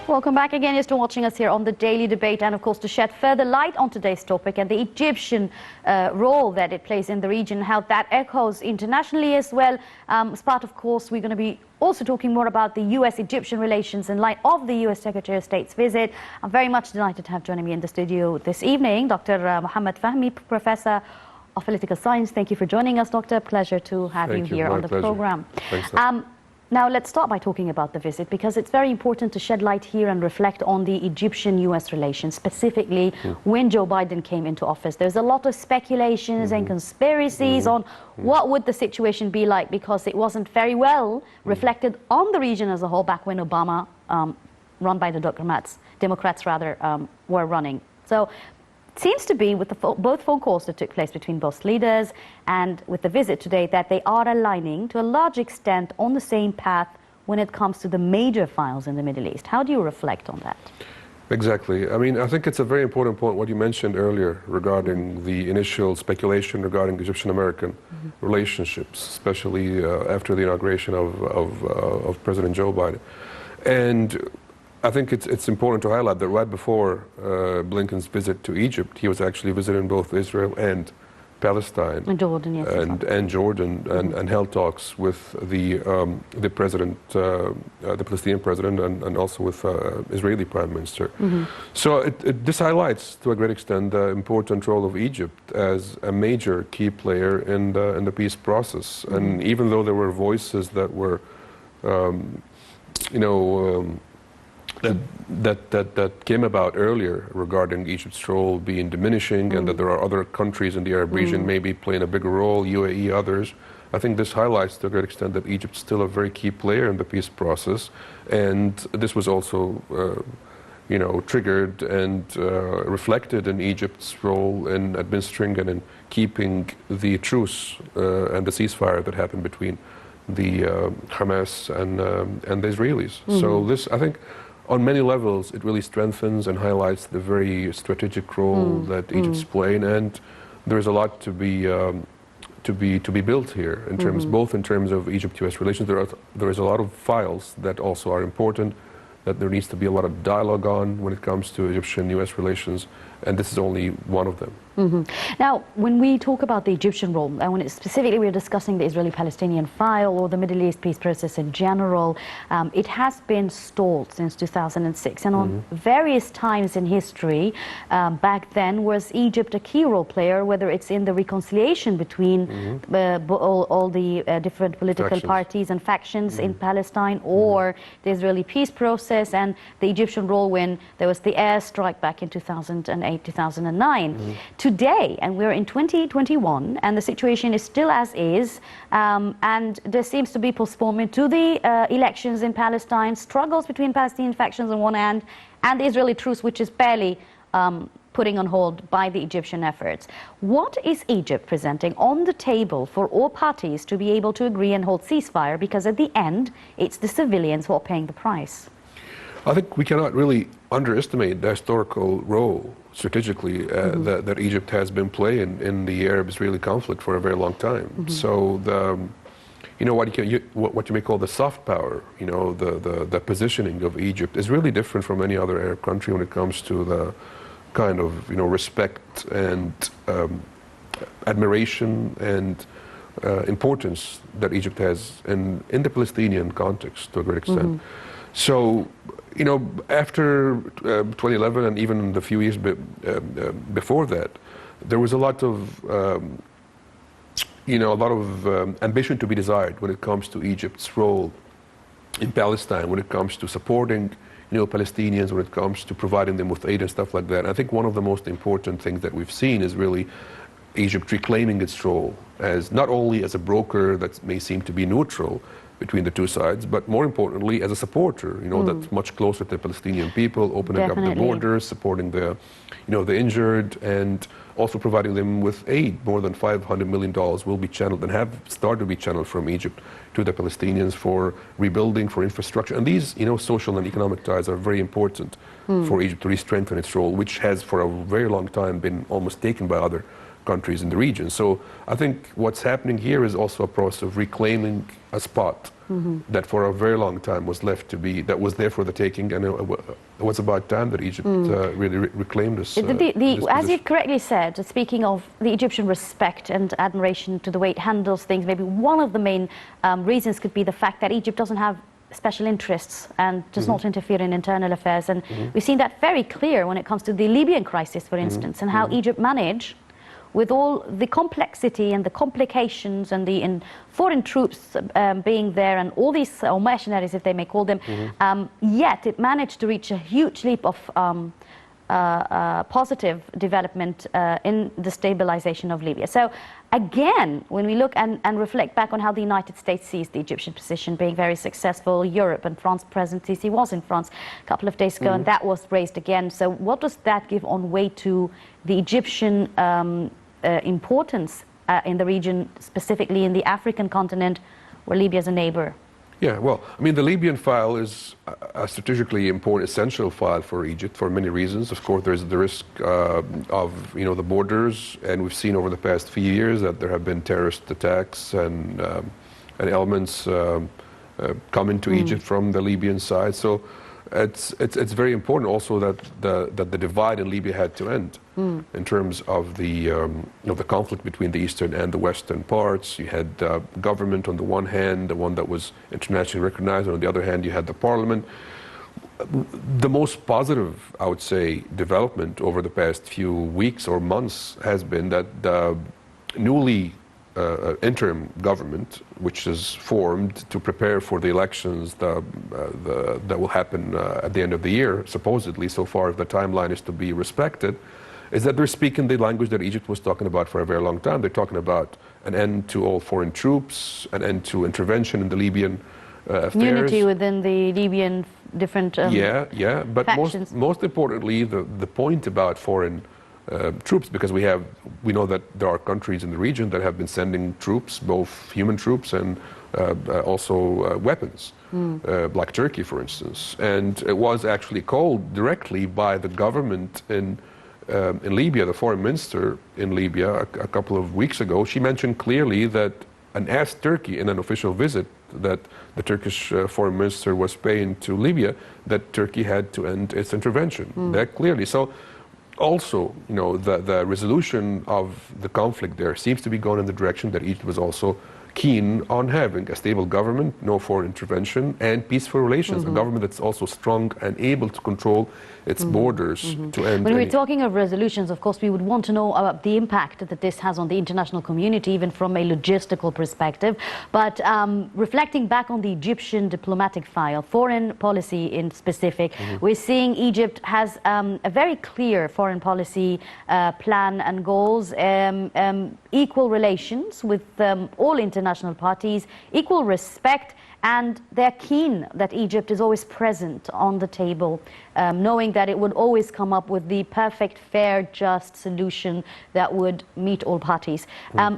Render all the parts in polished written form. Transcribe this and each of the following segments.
Welcome back again. You're still watching us here on the Daily Debate, and of course to shed further light on today's topic and the Egyptian role that it plays in the region, how that echoes internationally as well. As part, of course, we're going to be also talking more about the US-Egyptian relations in light of the US Secretary of State's visit. I'm very much delighted to have joining me in the studio this evening Dr. Mohamed Fahmy, Professor of Political Science. Thank you for joining us, Doctor. Pleasure to have you here on the program. Thanks. Now, let's start by talking about the visit, because it's very important to shed light here and reflect on the Egyptian-US relations, specifically when Joe Biden came into office. There's a lot of speculations and conspiracies on what would the situation be like, because it wasn't very well reflected on the region as a whole back when Obama, run by the Democrats were running. So it seems to be, with both phone calls that took place between both leaders and with the visit today, that they are aligning to a large extent on the same path when it comes to the major files in the Middle East. How do you reflect on that? Exactly. I mean, I think it's a very important point, what you mentioned earlier regarding the initial speculation regarding Egyptian-American relationships, especially after the inauguration of President Joe Biden. And I think it's important to highlight that right before Blinken's visit to Egypt, he was actually visiting both Israel and Palestine and Jordan, yes, and Jordan, and held talks with the president, the Palestinian president, and also with Israeli Prime Minister. So this highlights to a great extent the important role of Egypt as a major key player in the peace process. And even though there were voices that were, that came about earlier regarding Egypt's role being diminishing, and that there are other countries in the Arab region maybe playing a bigger role, UAE, others. I think this highlights to a great extent that Egypt's still a very key player in the peace process, and this was also triggered and reflected in Egypt's role in administering and in keeping the truce and the ceasefire that happened between the Hamas and the Israelis. So this, I think, on many levels, it really strengthens and highlights the very strategic role that Egypt's playing, and there is a lot to be built here in terms, both in terms of Egypt-US relations. There is a lot of files that also are important, that there needs to be a lot of dialogue on when it comes to Egyptian-US relations, and this is only one of them. Now, when we talk about the Egyptian role, and when specifically we're discussing the Israeli-Palestinian file or the Middle East peace process in general, it has been stalled since 2006. And on various times in history, back then, was Egypt a key role player, whether it's in the reconciliation between all the different political parties and factions in Palestine, or the Israeli peace process, and the Egyptian role when there was the airstrike back in 2008, 2009. Today, and we're in 2021, and the situation is still as is, and there seems to be postponement to the elections in Palestine, struggles between Palestinian factions on one hand, and the Israeli truce, which is barely putting on hold by the Egyptian efforts. What is Egypt presenting on the table for all parties to be able to agree and hold ceasefire? Because at the end, it's the civilians who are paying the price. I think we cannot really underestimate the historical role strategically that Egypt has been playing in the Arab-Israeli conflict for a very long time. So what you may call the soft power, the positioning of Egypt is really different from any other Arab country when it comes to the kind of respect and admiration and importance that Egypt has in the Palestinian context to a great extent. So, after 2011 and even the few years before that, there was a lot of, ambition to be desired when it comes to Egypt's role in Palestine, when it comes to supporting, Palestinians, when it comes to providing them with aid and stuff like that. I think one of the most important things that we've seen is really Egypt reclaiming its role as not only as a broker that may seem to be neutral between the two sides, but more importantly as a supporter, that's much closer to the Palestinian people, opening up the borders, supporting the injured, and also providing them with aid. More than $500 million will be channeled and have started to be channeled from Egypt to the Palestinians for rebuilding, for infrastructure. And these, social and economic ties are very important for Egypt to re-strengthen its role, which has for a very long time been almost taken by other countries in the region. So I think what's happening here is also a process of reclaiming a spot that for a very long time was left to be, that was there for the taking, and it was about time that Egypt really reclaimed this. As you correctly said, speaking of the Egyptian respect and admiration to the way it handles things, maybe one of the main reasons could be the fact that Egypt doesn't have special interests and does not interfere in internal affairs. And we've seen that very clear when it comes to the Libyan crisis, for instance, and how Egypt managed, with all the complexity and the complications and the foreign troops being there and all these mercenaries, if they may call them, yet it managed to reach a huge leap of positive development in the stabilization of Libya. So again, when we look and reflect back on how the United States sees the Egyptian position being very successful, Europe and France present, he was in France a couple of days ago, and that was raised again. So what does that give on way to the Egyptian importance in the region, specifically in the African continent, where Libya is a neighbor? Yeah, well, I mean, the Libyan file is a strategically important, essential file for Egypt for many reasons. Of course, there's the risk of, the borders, and we've seen over the past few years that there have been terrorist attacks and elements come into Egypt from the Libyan side. So it's very important also that the divide in Libya had to end in terms of the conflict between the eastern and the western parts. You had government on the one hand, the one that was internationally recognized, and on the other hand you had the parliament. The most positive, I would say, development over the past few weeks or months has been that the newly interim government, which is formed to prepare for the elections that will happen at the end of the year, supposedly, so far if the timeline is to be respected, is that they're speaking the language that Egypt was talking about for a very long time. They're talking about an end to all foreign troops, an end to intervention in the Libyan affairs. Unity within the Libyan different but factions. most importantly, the point about foreign troops, because we know that there are countries in the region that have been sending troops, both human troops and also weapons, like Turkey, for instance. And it was actually called directly by the government in Libya. The foreign minister in Libya a couple of weeks ago, she mentioned clearly that, and asked Turkey in an official visit that the Turkish foreign minister was paying to Libya, that Turkey had to end its intervention. That clearly. So also, the resolution of the conflict there seems to be going in the direction that Egypt was also keen on having: a stable government, no foreign intervention, and peaceful relations. A government that's also strong and able to control its borders to end. When we're talking of resolutions, of course, we would want to know about the impact that this has on the international community, even from a logistical perspective. But reflecting back on the Egyptian diplomatic file, foreign policy in specific, we're seeing Egypt has a very clear foreign policy plan and goals, equal relations with all international parties, equal respect, and they're keen that Egypt is always present on the table, knowing that it would always come up with the perfect, fair, just solution that would meet all parties.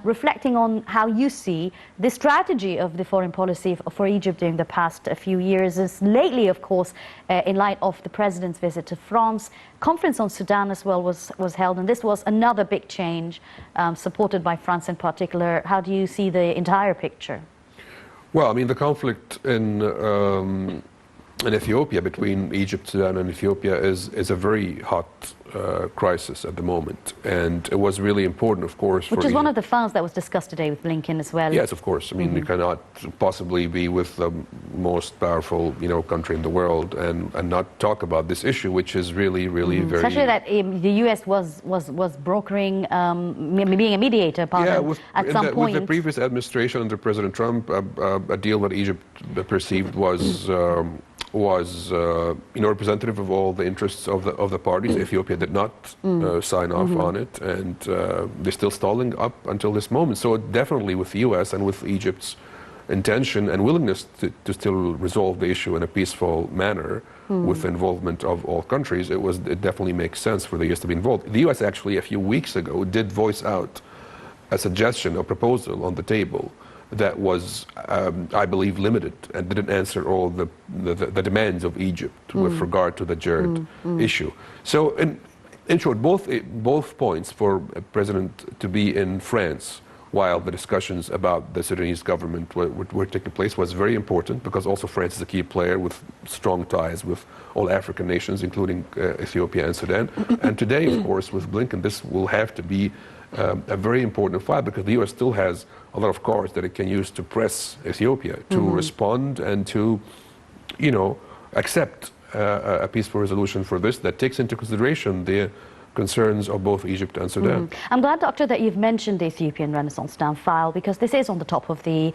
Reflecting on how you see the strategy of the foreign policy for Egypt during the past few years, is lately, of course, in light of the president's visit to France, conference on Sudan as well was held, and this was another big change, supported by France in particular. How do you see the entire picture? Well, I mean, the conflict in Ethiopia, between Egypt, Sudan, and Ethiopia, is a very hot crisis at the moment, and it was really important, of course, which is one of the files that was discussed today with Blinken as well. Yes, of course. I mean, you cannot possibly be with the most powerful, country in the world and not talk about this issue, which is really very. Especially that the U.S. was brokering, being a mediator, at some point. With the previous administration under President Trump, a deal that Egypt perceived was representative of all the interests of the parties. Ethiopia did not sign off on it, and they're still stalling up until this moment. So definitely with the U.S. and with Egypt's intention and willingness to still resolve the issue in a peaceful manner with the involvement of all countries, it definitely makes sense for the U.S. to be involved. The U.S. actually a few weeks ago did voice out a suggestion, a proposal on the table that was, I believe, limited and didn't answer all the demands of Egypt with regard to the Jared issue. So in short, both points for a president to be in France while the discussions about the Sudanese government were taking place was very important, because also France is a key player with strong ties with all African nations, including Ethiopia and Sudan. And today, of course, with Blinken, this will have to be a very important file, because the U.S. still has a lot of cards that it can use to press Ethiopia to respond and to, accept a peaceful resolution for this that takes into consideration the concerns of both Egypt and Sudan. I'm glad, Doctor, that you've mentioned the Ethiopian Renaissance Dam file, because this is on the top of the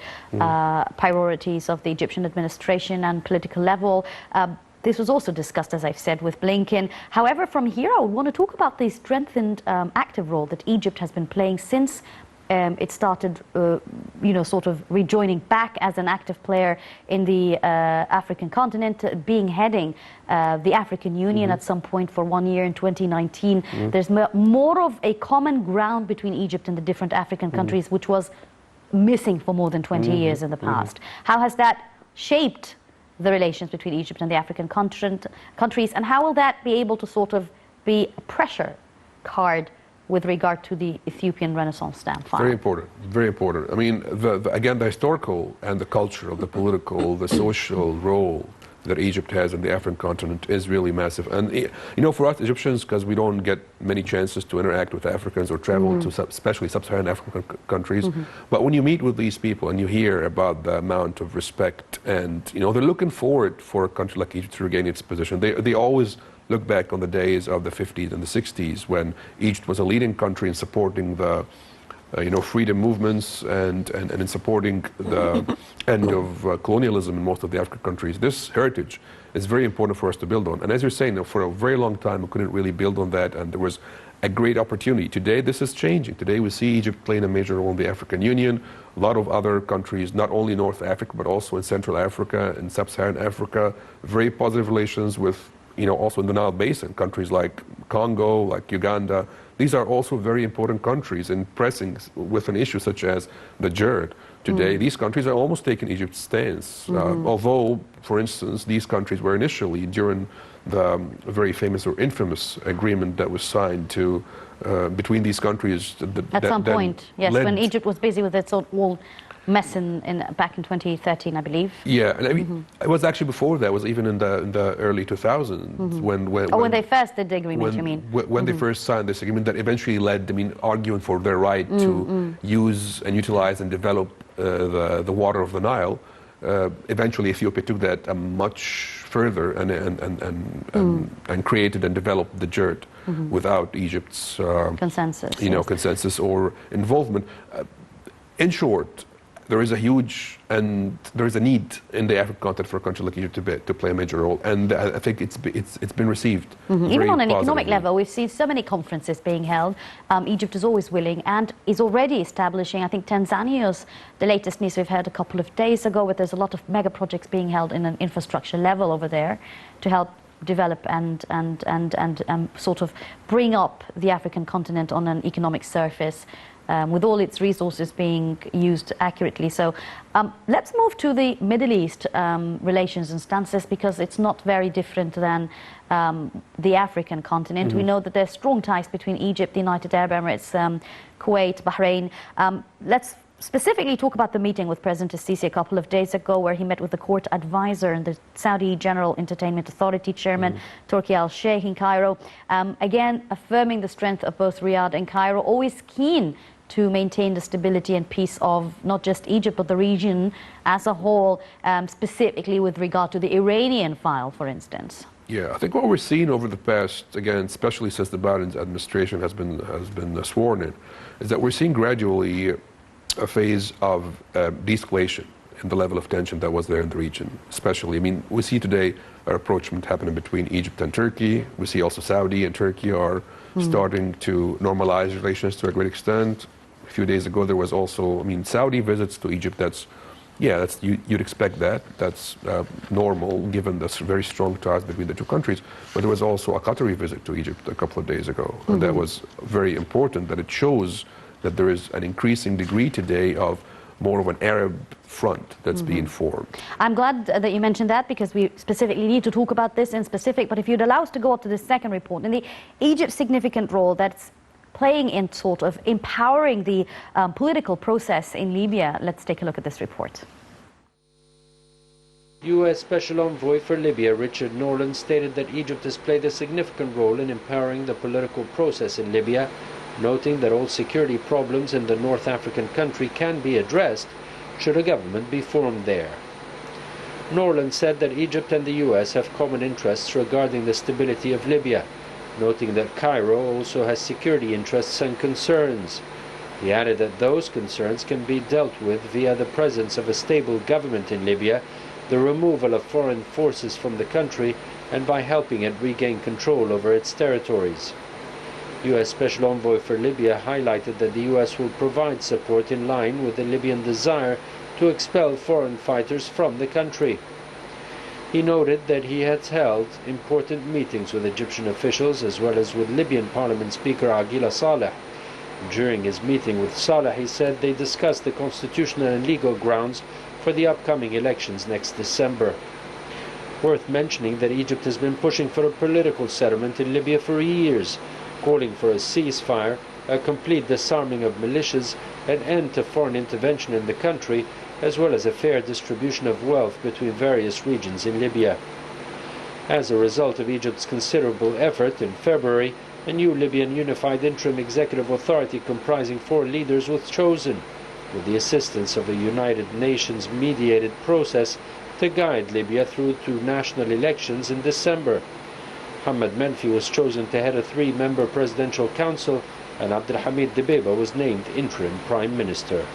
priorities of the Egyptian administration and political level. This was also discussed, as I've said, with Blinken. However, from here, I would want to talk about the strengthened active role that Egypt has been playing since it started, sort of rejoining back as an active player in the African continent, heading the African Union at some point for 1 year in 2019. There's more of a common ground between Egypt and the different African countries, which was missing for more than 20 years in the past. How has that shaped the relations between Egypt and the African countries, and how will that be able to sort of be a pressure card with regard to the Ethiopian Renaissance Dam file? Very important, very important. I mean, again, the historical and the cultural, the political, the social role that Egypt has in the African continent is really massive. And, for us Egyptians, because we don't get many chances to interact with Africans or travel to especially sub-Saharan African countries, but when you meet with these people and you hear about the amount of respect and, they're looking forward for a country like Egypt to regain its position. They always look back on the days of the 50s and the 60s when Egypt was a leading country in supporting the freedom movements and in supporting the end of colonialism in most of the African countries. This heritage is very important for us to build on. And as you're saying, for a very long time, we couldn't really build on that, and there was a great opportunity. Today, this is changing. Today, we see Egypt playing a major role in the African Union. A lot of other countries, not only North Africa, but also in Central Africa and Sub-Saharan Africa, very positive relations with, also in the Nile Basin, countries like Congo, like Uganda. These are also very important countries in pressing with an issue such as the Jerd. Today, these countries are almost taking Egypt's stance, although, for instance, these countries were initially, during the very famous or infamous agreement that was signed between these countries. At some point, yes, when Egypt was busy with its whole mess back in 2013, I believe. Yeah, and I mean, it was actually before that. It was even in the early 2000s when they first did the agreement. When they first signed this agreement, that eventually led, arguing for their right to use and utilize and develop the water of the Nile. Eventually, Ethiopia took that much further and created and developed the Jerd without Egypt's consensus. Consensus or involvement. In short, there is a need in the African continent for a country like Egypt to play a major role, and I think it's been received. Even on an economic level, we've seen so many conferences being held. Egypt is always willing and is already establishing. I think Tanzania's the latest news we've heard a couple of days ago, where there's a lot of mega projects being held in an infrastructure level over there to help develop and sort of bring up the African continent on an economic surface. With all its resources being used accurately. So let's move to the Middle East relations and stances, because it's not very different than the African continent. We know that there's strong ties between Egypt, the United Arab Emirates, Kuwait, Bahrain. Let's specifically talk about the meeting with President Sisi a couple of days ago, where he met with the court advisor and the Saudi General Entertainment Authority Chairman, Turki al-Sheikh, in Cairo. Again, affirming the strength of both Riyadh and Cairo, always keen to maintain the stability and peace of not just Egypt, but the region as a whole, specifically with regard to the Iranian file, for instance. Yeah, I think what we're seeing over the past, again, especially since the Biden administration has been sworn in, is that we're seeing gradually a phase of de-escalation in the level of tension that was there in the region. Especially, we see today a rapprochement happening between Egypt and Turkey. We see also Saudi and Turkey are starting to normalize relations to a great extent. A few days ago, there was also, Saudi visits to Egypt. You'd expect that. That's normal, given the very strong ties between the two countries. But there was also a Qatari visit to Egypt a couple of days ago. And that was very important, that it shows that there is an increasing degree today of more of an Arab front that's being formed. I'm glad that you mentioned that, because we specifically need to talk about this in specific. But if you'd allow us to go up to the second report, and the Egypt's significant role that's playing in sort of empowering the political process in Libya. Let's take a look at this report. U.S. Special Envoy for Libya, Richard Norland, stated that Egypt has played a significant role in empowering the political process in Libya, noting that all security problems in the North African country can be addressed should a government be formed there. Norland said that Egypt and the U.S. have common interests regarding the stability of Libya, noting that Cairo also has security interests and concerns. He added that those concerns can be dealt with via the presence of a stable government in Libya, the removal of foreign forces from the country, and by helping it regain control over its territories. U.S. Special Envoy for Libya highlighted that the U.S. will provide support in line with the Libyan desire to expel foreign fighters from the country. He noted that he has held important meetings with Egyptian officials as well as with Libyan Parliament Speaker Aguila Saleh. During his meeting with Saleh, he said they discussed the constitutional and legal grounds for the upcoming elections next December. Worth mentioning that Egypt has been pushing for a political settlement in Libya for years, calling for a ceasefire, a complete disarming of militias, an end to foreign intervention in the country, as well as a fair distribution of wealth between various regions in Libya. As a result of Egypt's considerable effort, in February, a new Libyan unified interim executive authority comprising 4 leaders was chosen, with the assistance of a United Nations mediated process to guide Libya through to national elections in December. Mohamed was chosen to head a 3-member presidential council, and Abdelhamid Dibeiba was named interim prime minister.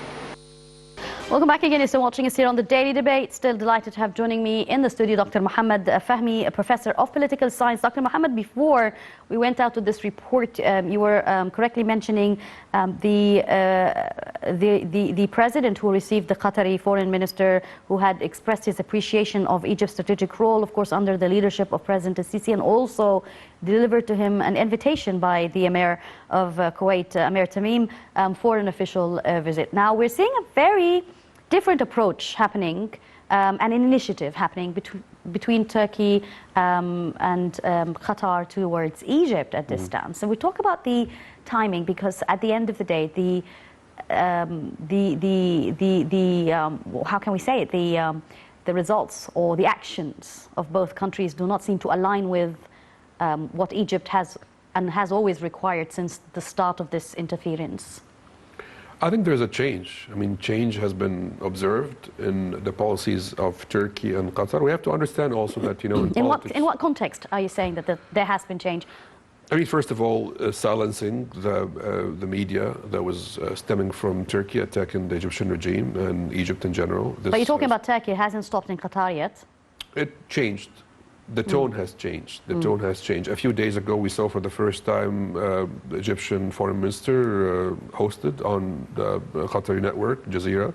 Welcome back again. You're still watching us here on the Daily Debate. Still delighted to have joining me in the studio Dr. Mohamed Fahmy, a professor of political science. Dr. Mohamed, before we went out with this report, you were correctly mentioning the president who received the Qatari foreign minister, who had expressed his appreciation of Egypt's strategic role, of course, under the leadership of President Sisi, and also delivered to him an invitation by the Emir of Kuwait, Emir Tamim, for an official visit. Now, we're seeing a very different approach happening, an initiative happening between Turkey and Qatar towards Egypt at this stance. And we talk about the timing, because at the end of the day, how can we say it? The results or the actions of both countries do not seem to align with what Egypt has always required since the start of this interference. I think there's a change. I mean, change has been observed in the policies of Turkey and Qatar. We have to understand also that, you know, in what context are you saying that there has been change? I mean, first of all, silencing the media that was stemming from Turkey attacking the Egyptian regime and Egypt in general. But you're talking about Turkey. It hasn't stopped in Qatar yet. It changed. The tone has changed. The tone has changed. A few days ago, we saw for the first time the Egyptian foreign minister hosted on the Qatari network, Jazeera,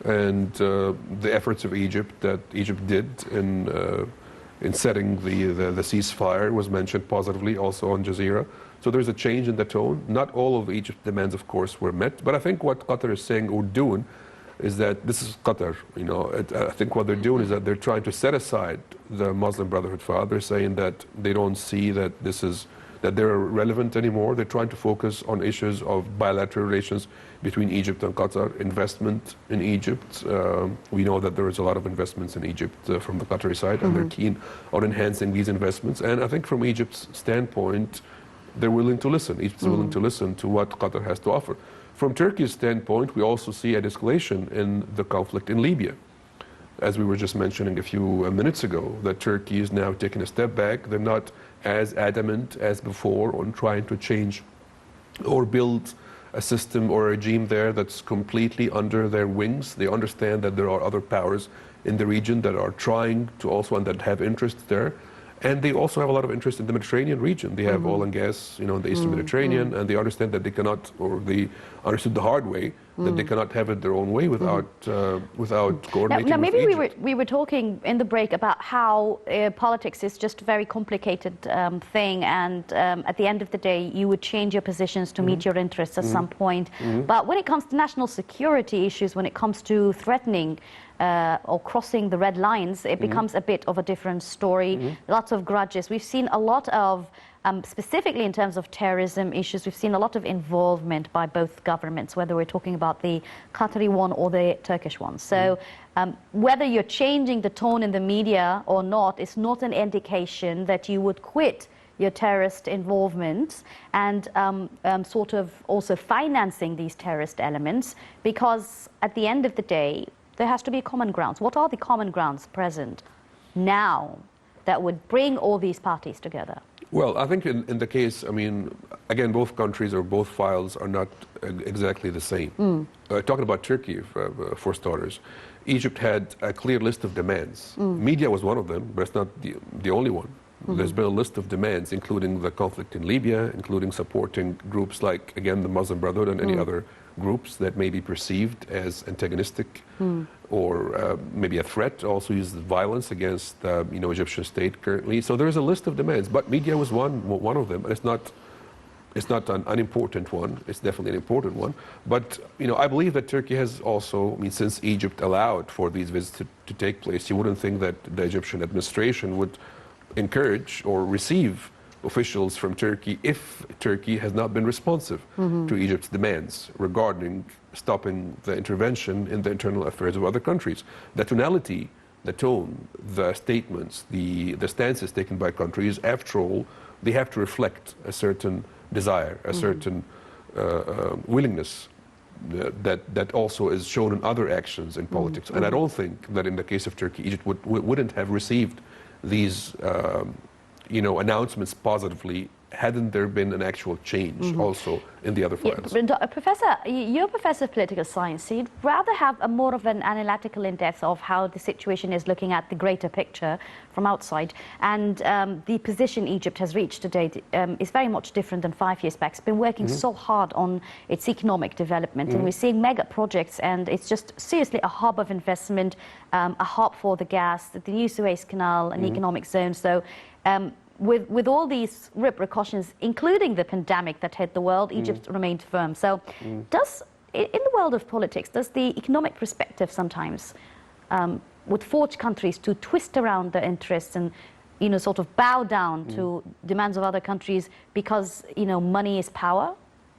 and the efforts of Egypt that Egypt did in setting the ceasefire was mentioned positively also on Jazeera. So there's a change in the tone. Not all of Egypt's demands, of course, were met, but I think what Qatar is saying or doing is that this is Qatar. You know, I think what they're doing is that they're trying to set aside the Muslim Brotherhood file. They're saying that they don't see that that they're relevant anymore. They're trying to focus on issues of bilateral relations between Egypt and Qatar, investment in Egypt. We know that there is a lot of investments in Egypt from the Qatari side, and they're keen on enhancing these investments. And I think from Egypt's standpoint, they're willing to listen. Egypt's willing to listen to what Qatar has to offer. From Turkey's standpoint, we also see an escalation in the conflict in Libya. As we were just mentioning a few minutes ago, that Turkey is now taking a step back. They're not as adamant as before on trying to change or build a system or a regime there that's completely under their wings. They understand that there are other powers in the region that are trying to also and that have interests there. And they also have a lot of interest in the Mediterranean region. They have oil and gas, in the Eastern Mediterranean, and they understand that they cannot, or they understood the hard way, that they cannot have it their own way without coordinating now maybe with Egypt. we were talking in the break about how politics is just a very complicated thing, and at the end of the day, you would change your positions to meet your interests at some point. But when it comes to national security issues, when it comes to threatening or crossing the red lines, it becomes a bit of a different story. Lots of grudges. We've seen a lot of, specifically in terms of terrorism issues, we've seen a lot of involvement by both governments, whether we're talking about the Qatari one or the Turkish one. So whether you're changing the tone in the media or not, it's not an indication that you would quit your terrorist involvement and sort of also financing these terrorist elements, because at the end of the day, there has to be common grounds. What are the common grounds present now that would bring all these parties together? Well, I think in the case, again, both countries or both files are not exactly the same. Talking about Turkey, for starters, Egypt had a clear list of demands. Media was one of them, but it's not the only one. There's been a list of demands, including the conflict in Libya, including supporting groups like, again, the Muslim Brotherhood and any other groups that may be perceived as antagonistic or maybe a threat, also use violence against the Egyptian state currently. So there is a list of demands, but media was one of them. And it's not an unimportant one. It's definitely an important one. But I believe that Turkey has also, since Egypt allowed for these visits to take place, you wouldn't think that the Egyptian administration would encourage or receive officials from Turkey if Turkey has not been responsive to Egypt's demands regarding stopping the intervention in the internal affairs of other countries. The tonality, the tone, the statements, the stances taken by countries, after all, they have to reflect a certain desire, a certain willingness that also is shown in other actions in politics. And I don't think that in the case of Turkey, Egypt wouldn't have received these announcements positively hadn't there been an actual change also in the other files. Yeah, Professor, you're a professor of political science, so you'd rather have a more of an analytical in-depth of how the situation is, looking at the greater picture from outside. And the position Egypt has reached today is very much different than 5 years back. It's been working so hard on its economic development, and we're seeing mega projects, and it's just seriously a hub of investment, a hub for the gas, the new Suez Canal, an economic zone. So with all these repercussions, including the pandemic that hit the world, Egypt remained firm. So in the world of politics, does the economic perspective sometimes would force countries to twist around their interests and sort of bow down to demands of other countries because money is power?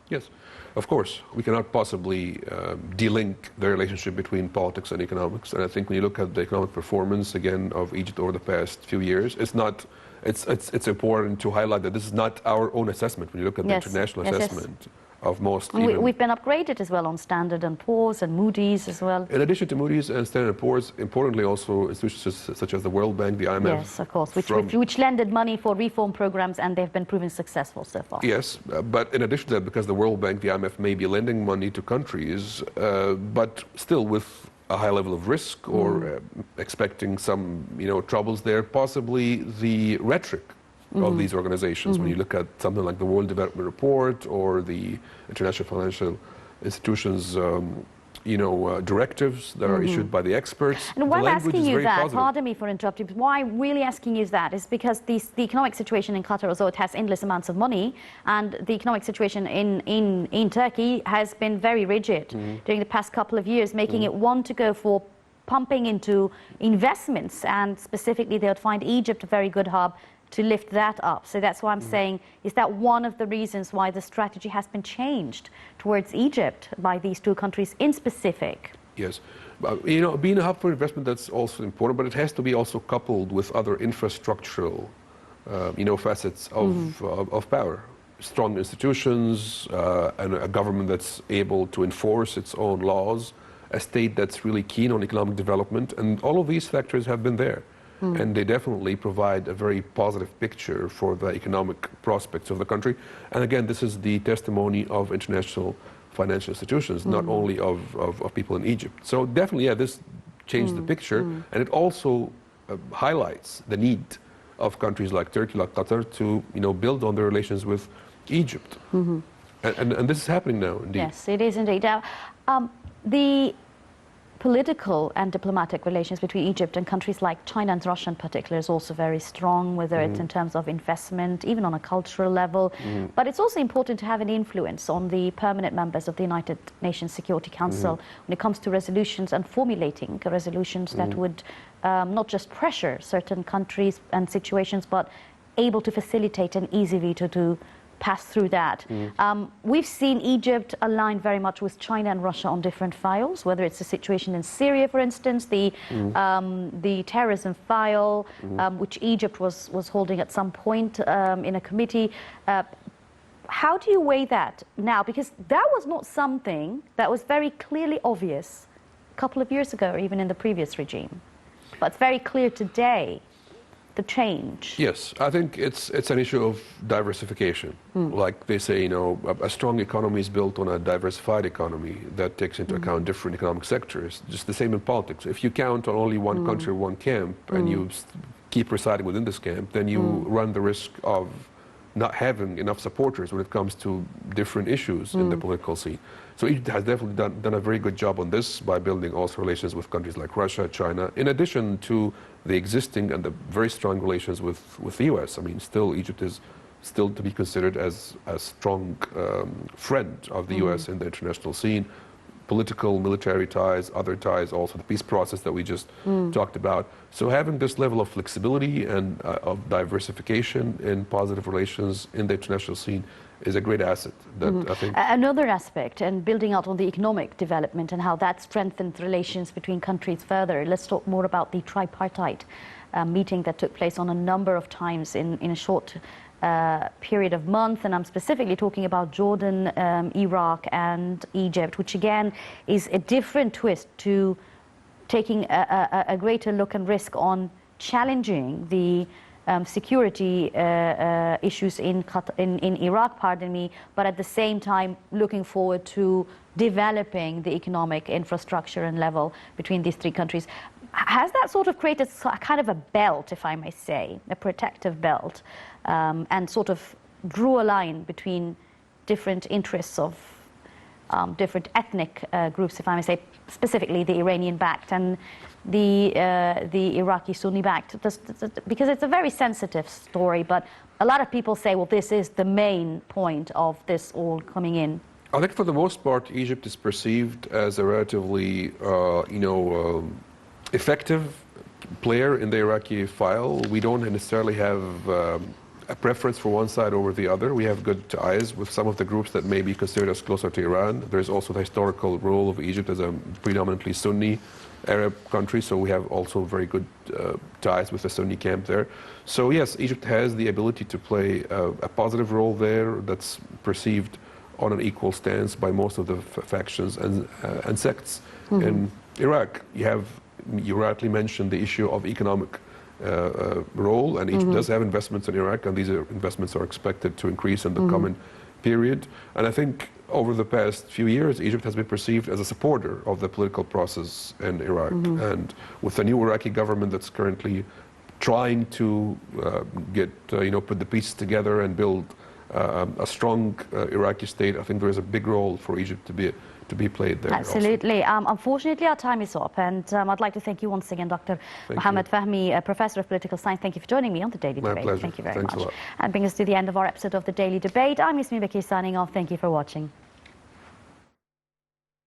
Yes, of course. We cannot possibly de-link the relationship between politics and economics. And I think when you look at the economic performance, again, of Egypt over the past few years, it's important to highlight that this is not our own assessment. When you look at the international assessment of most... We've been upgraded as well on Standard & Poor's and Moody's as well. In addition to Moody's and Standard & Poor's, importantly also institutions such as the World Bank, the IMF... Yes, of course, which lended money for reform programs, and they've been proven successful so far. Yes, but in addition to that, because the World Bank, the IMF may be lending money to countries, but still with a high level of risk or expecting some troubles there, possibly the rhetoric of these organizations. When you look at something like the World Development Report or the International Financial Institutions directives that are issued by the experts. And why I'm asking you that, pardon me for interrupting, but why I'm really asking you that is because the economic situation in Qatar, although it has endless amounts of money, and the economic situation in Turkey has been very rigid during the past couple of years, making it want to go for pumping into investments, and specifically they would find Egypt a very good hub to lift that up. So that's why I'm saying, is that one of the reasons why the strategy has been changed towards Egypt by these two countries in specific? Yes. Being a hub for investment, that's also important, but it has to be also coupled with other infrastructural, facets of power. Strong institutions, and a government that's able to enforce its own laws, a state that's really keen on economic development, and all of these factors have been there. And they definitely provide a very positive picture for the economic prospects of the country. And again, this is the testimony of international financial institutions, not only of people in Egypt. So definitely, this changed the picture. And it also highlights the need of countries like Turkey, like Qatar, to build on their relations with Egypt. And this is happening now, indeed. Yes, it is indeed. Now, the political and diplomatic relations between Egypt and countries like China and Russia in particular is also very strong, whether it's in terms of investment, even on a cultural level. But it's also important to have an influence on the permanent members of the United Nations Security Council when it comes to resolutions and formulating resolutions that would not just pressure certain countries and situations, but able to facilitate an easy veto to pass through that. We've seen Egypt aligned very much with China and Russia on different files, whether it's the situation in Syria, for instance, the terrorism file, which Egypt was holding at some point in a committee. How do you weigh that now? Because that was not something that was very clearly obvious a couple of years ago, or even in the previous regime. But it's very clear today. The change. Yes, I think it's an issue of diversification. Like they say, a strong economy is built on a diversified economy that takes into account different economic sectors. Just the same in politics. If you count on only one country, one camp, and you keep residing within this camp, then you run the risk of not having enough supporters when it comes to different issues in the political scene. So Egypt has definitely done a very good job on this by building also relations with countries like Russia, China, in addition to the existing and the very strong relations with the US. I mean, still Egypt is still to be considered as a strong friend of the US in the international scene. Political, military ties, other ties, also the peace process that we just talked about. So having this level of flexibility and of diversification in positive relations in the international scene is a great asset that I think... Another aspect, and building out on the economic development and how that strengthened relations between countries further, let's talk more about the tripartite meeting that took place on a number of times in a short period of months, and I'm specifically talking about Jordan, Iraq and Egypt, which again is a different twist to taking a greater look and risk on challenging the security issues in Iraq, pardon me, but at the same time looking forward to developing the economic infrastructure and level between these three countries. Has that sort of created a kind of a belt, if I may say, a protective belt, and sort of drew a line between different interests of different ethnic groups, if I may say, specifically the Iranian-backed and the Iraqi Sunni-backed, because it's a very sensitive story, but a lot of people say, well, this is the main point of this all coming in. I think for the most part, Egypt is perceived as a relatively, effective player in the Iraqi file. We don't necessarily have a preference for one side over the other. We have good ties with some of the groups that may be considered as closer to Iran. There's also the historical role of Egypt as a predominantly Sunni Arab country, so we have also very good ties with the Sunni camp there. So yes, Egypt has the ability to play a positive role there that's perceived on an equal stance by most of the factions and sects. In Iraq, you rightly mentioned the issue of economic role, and Egypt does have investments in Iraq, and these investments are expected to increase in the coming period. And I think over the past few years, Egypt has been perceived as a supporter of the political process in Iraq. And with the new Iraqi government that's currently trying to put the pieces together and build a strong Iraqi state, I think there is a big role for Egypt to be played there. Absolutely. Unfortunately, our time is up, and I'd like to thank you once again, Dr. Mohamed Fahmy, a Professor of Political Science. Thank you for joining me on the Daily Debate. My pleasure. Thank you very Thanks much. a lot. And brings us to the end of our episode of the Daily Debate. I'm Yasmin Bakir signing off. Thank you for watching.